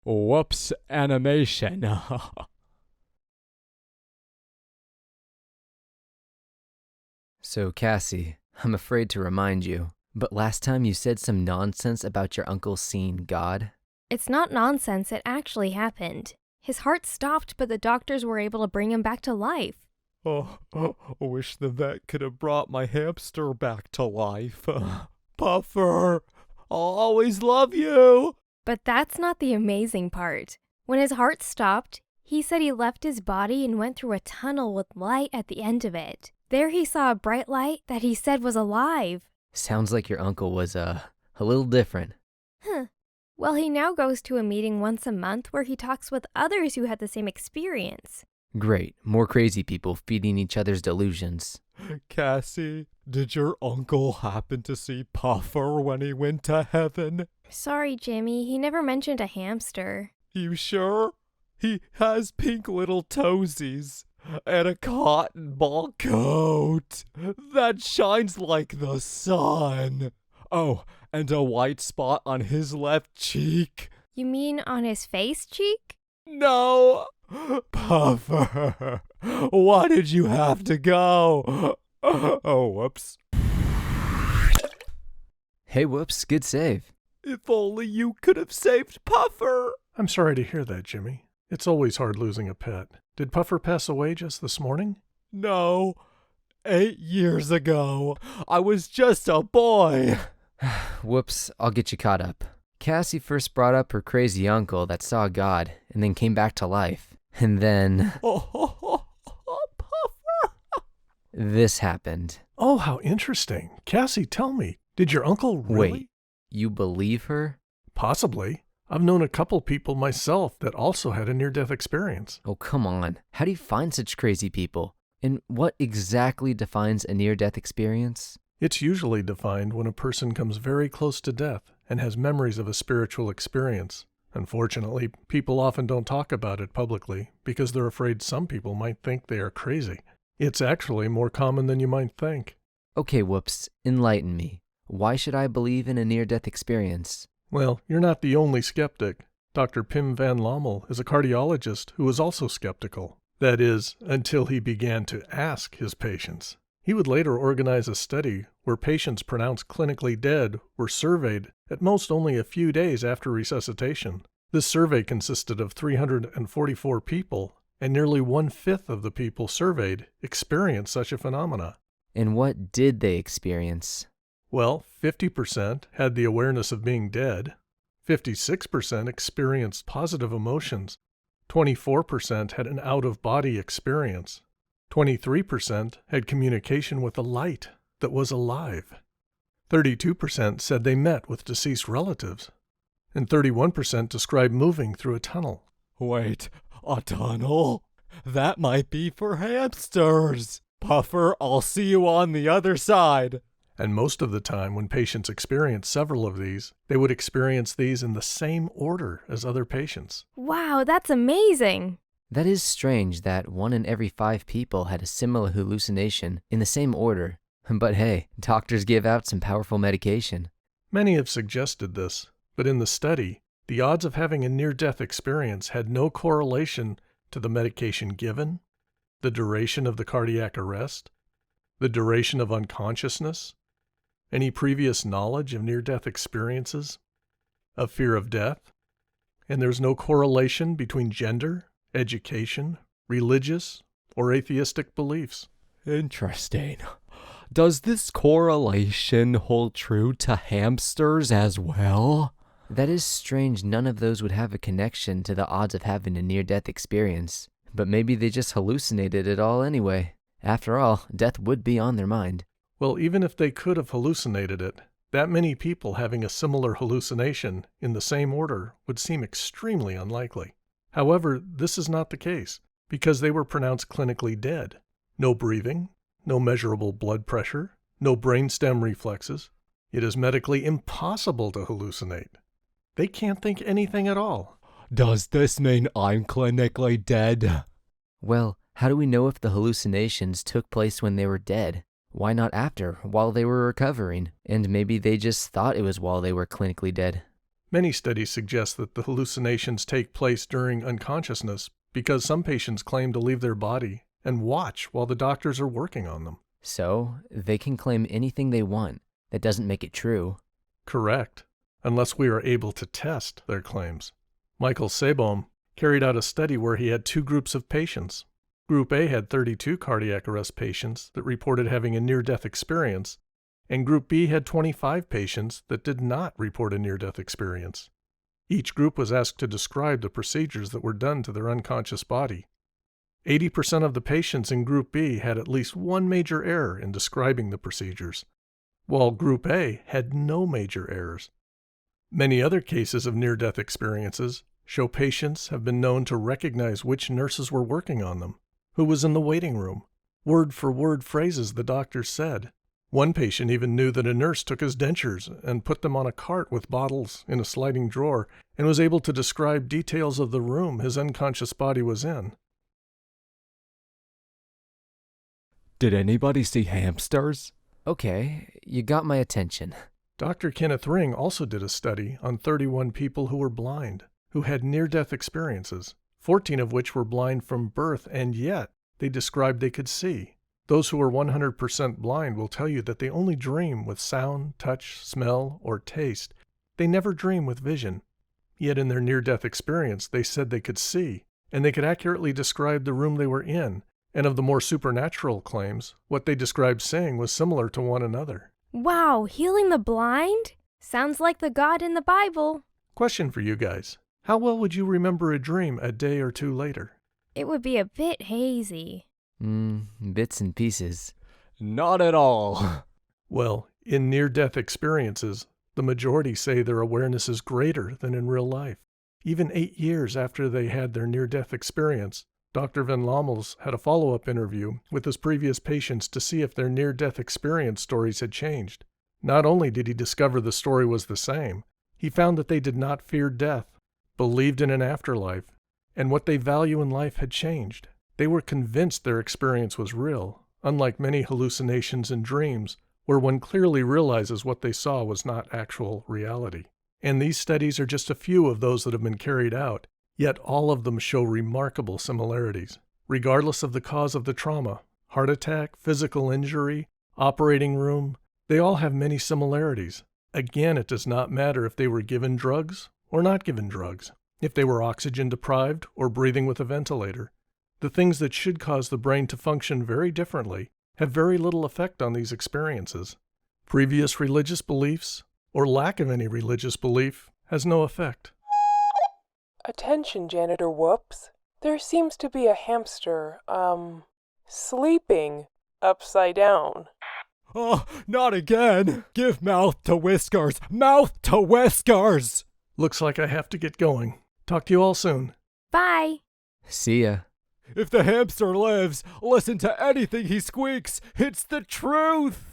Whoops, animation. So, Cassie, I'm afraid to remind you, but last time you said some nonsense about your uncle seeing God. It's not nonsense, it actually happened. His heart stopped, but the doctors were able to bring him back to life. Oh, I wish the vet could have brought my hamster back to life. Puffer, I'll always love you. But that's not the amazing part. When his heart stopped, he said he left his body and went through a tunnel with light at the end of it. There he saw a bright light that he said was alive. Sounds like your uncle was, a little different. Huh. Well, he now goes to a meeting once a month where he talks with others who had the same experience. Great, more crazy people feeding each other's delusions. Cassie, did your uncle happen to see Puffer when he went to heaven? Sorry, Jimmy, he never mentioned a hamster. You sure? He has pink little toesies and a cotton ball coat that shines like the sun. Oh, and a white spot on his left cheek. You mean on his face cheek? No! Puffer, why did you have to go? Oh, whoops. Hey, whoops, good save. If only you could have saved Puffer. I'm sorry to hear that, Jimmy. It's always hard losing a pet. Did Puffer pass away just this morning? No, 8 years ago. I was just a boy. Whoops, I'll get you caught up. Cassie first brought up her crazy uncle that saw God and then came back to life. And then Puffer. this happened. Oh, how interesting. Cassie, tell me, did your uncle really? Wait, you believe her? Possibly. I've known a couple people myself that also had a near-death experience. Oh, come on. How do you find such crazy people? And what exactly defines a near-death experience? It's usually defined when a person comes very close to death and has memories of a spiritual experience. Unfortunately, people often don't talk about it publicly because they're afraid some people might think they are crazy. It's actually more common than you might think. Okay, whoops, enlighten me. Why should I believe in a near-death experience? Well, you're not the only skeptic. Dr. Pim van Lommel is a cardiologist who was also skeptical. That is, until he began to ask his patients. He would later organize a study where patients pronounced clinically dead were surveyed at most only a few days after resuscitation. This survey consisted of 344 people, and nearly 1/5 of the people surveyed experienced such a phenomena. And what did they experience? Well, 50% had the awareness of being dead, 56% experienced positive emotions, 24% had an out-of-body experience, 23% had communication with a light that was alive, 32% said they met with deceased relatives, and 31% described moving through a tunnel. Wait, a tunnel? That might be for hamsters. Puffer, I'll see you on the other side. And most of the time when patients experience several of these, they would experience these in the same order as other patients. Wow, that's amazing! That is strange that 1 in every 5 people had a similar hallucination in the same order. But hey, doctors give out some powerful medication. Many have suggested this, but in the study, the odds of having a near-death experience had no correlation to the medication given, the duration of the cardiac arrest, the duration of unconsciousness, any previous knowledge of near-death experiences, of fear of death, and there's no correlation between gender, education, religious, or atheistic beliefs. Interesting. Does this correlation hold true to hamsters as well? That is strange none of those would have a connection to the odds of having a near-death experience. But maybe they just hallucinated it all anyway. After all, death would be on their mind. Well, even if they could have hallucinated it, that many people having a similar hallucination in the same order would seem extremely unlikely. However, this is not the case, because they were pronounced clinically dead. No breathing, no measurable blood pressure, no brainstem reflexes. It is medically impossible to hallucinate. They can't think anything at all. Does this mean I'm clinically dead? Well, how do we know if the hallucinations took place when they were dead? Why not after, while they were recovering? And maybe they just thought it was while they were clinically dead. Many studies suggest that the hallucinations take place during unconsciousness because some patients claim to leave their body and watch while the doctors are working on them. So, they can claim anything they want. That doesn't make it true. Correct, unless we are able to test their claims. Michael Sabam carried out a study where he had two groups of patients. Group A had 32 cardiac arrest patients that reported having a near-death experience, and Group B had 25 patients that did not report a near-death experience. Each group was asked to describe the procedures that were done to their unconscious body. 80% of the patients in Group B had at least one major error in describing the procedures, while Group A had no major errors. Many other cases of near-death experiences show patients have been known to recognize which nurses were working on them, who was in the waiting room, word-for-word phrases the doctor said. One patient even knew that a nurse took his dentures and put them on a cart with bottles in a sliding drawer and was able to describe details of the room his unconscious body was in. Did anybody see hamsters? Okay, you got my attention. Dr. Kenneth Ring also did a study on 31 people who were blind, who had near-death experiences, 14 of which were blind from birth, and yet they described they could see. Those who are 100% blind will tell you that they only dream with sound, touch, smell, or taste. They never dream with vision. Yet in their near-death experience, they said they could see, and they could accurately describe the room they were in. And of the more supernatural claims, what they described seeing was similar to one another. Wow, healing the blind? Sounds like the God in the Bible. Question for you guys. How well would you remember a dream a day or two later? It would be a bit hazy. Bits and pieces. Not at all. Well, in near-death experiences, the majority say their awareness is greater than in real life. Even 8 years after they had their near-death experience, Dr. van Lommel had a follow-up interview with his previous patients to see if their near-death experience stories had changed. Not only did he discover the story was the same, he found that they did not fear death, believed in an afterlife, and what they value in life had changed. They were convinced their experience was real, unlike many hallucinations and dreams, where one clearly realizes what they saw was not actual reality. And these studies are just a few of those that have been carried out. Yet all of them show remarkable similarities. Regardless of the cause of the trauma, heart attack, physical injury, operating room, they all have many similarities. Again, it does not matter if they were given drugs or not given drugs, if they were oxygen deprived or breathing with a ventilator. The things that should cause the brain to function very differently have very little effect on these experiences. Previous religious beliefs, or lack of any religious belief, has no effect. Attention, Janitor Whoops. There seems to be a hamster, sleeping upside down. Oh, not again. Give mouth to whiskers. Mouth to whiskers. Looks like I have to get going. Talk to you all soon. Bye. See ya. If the hamster lives, listen to anything he squeaks. It's the truth.